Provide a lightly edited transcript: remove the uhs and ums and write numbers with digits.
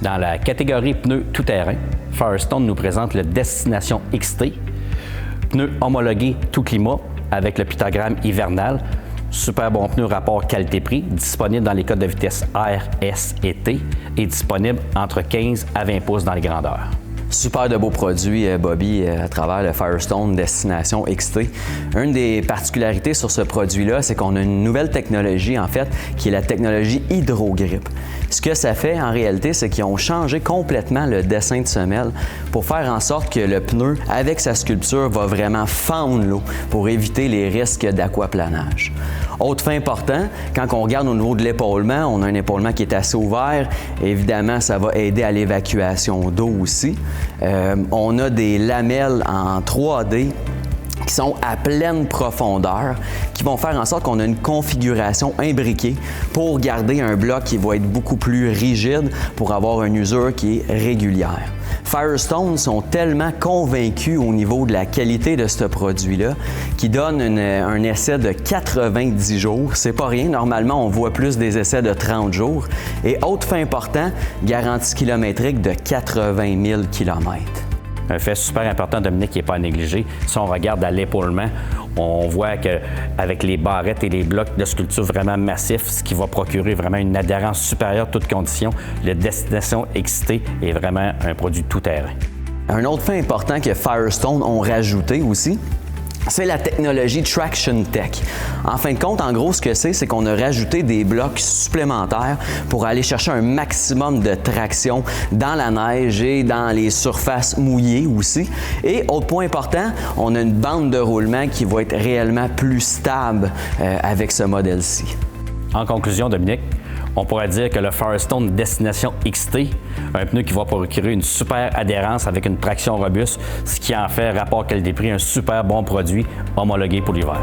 Dans la catégorie pneus tout-terrain, Firestone nous présente le Destination XT, pneu homologué tout climat avec le pictogramme hivernal. Super bon pneu rapport qualité-prix, disponible dans les codes de vitesse R, S et T et disponible entre 15 à 20 pouces dans les grandeurs. Super de beaux produits, Bobby, à travers le Firestone Destination XT. Une des particularités sur ce produit-là, c'est qu'on a une nouvelle technologie, en fait, qui est la technologie HydroGrip. Ce que ça fait, en réalité, c'est qu'ils ont changé complètement le dessin de semelle pour faire en sorte que le pneu, avec sa sculpture, va vraiment fendre l'eau pour éviter les risques d'aquaplanage. Autre fait important, quand on regarde au niveau de l'épaulement, on a un épaulement qui est assez ouvert. Évidemment, ça va aider à l'évacuation d'eau aussi. On a des lamelles en 3D qui sont à pleine profondeur, qui vont faire en sorte qu'on a une configuration imbriquée pour garder un bloc qui va être beaucoup plus rigide pour avoir une usure qui est régulière. Firestone sont tellement convaincus au niveau de la qualité de ce produit-là qu'ils donnent un essai de 90 jours. C'est pas rien. Normalement, on voit plus des essais de 30 jours. Et autre fait important, garantie kilométrique de 80 000 km. Un fait super important, Dominique, qui n'est pas à négliger. Si on regarde à l'épaulement, on voit qu'avec les barrettes et les blocs de sculpture vraiment massifs, ce qui va procurer vraiment une adhérence supérieure à toutes conditions, le Destination XT est vraiment un produit tout-terrain. Un autre fait important que Firestone ont rajouté aussi, c'est la technologie Traction Tech. En fin de compte, en gros, ce que c'est qu'on a rajouté des blocs supplémentaires pour aller chercher un maximum de traction dans la neige et dans les surfaces mouillées aussi. Et autre point important, on a une bande de roulement qui va être réellement plus stable avec ce modèle-ci. En conclusion, Dominique, on pourrait dire que le Firestone Destination XT, un pneu qui va procurer une super adhérence avec une traction robuste, ce qui en fait, rapport qualité-prix, un super bon produit homologué pour l'hiver.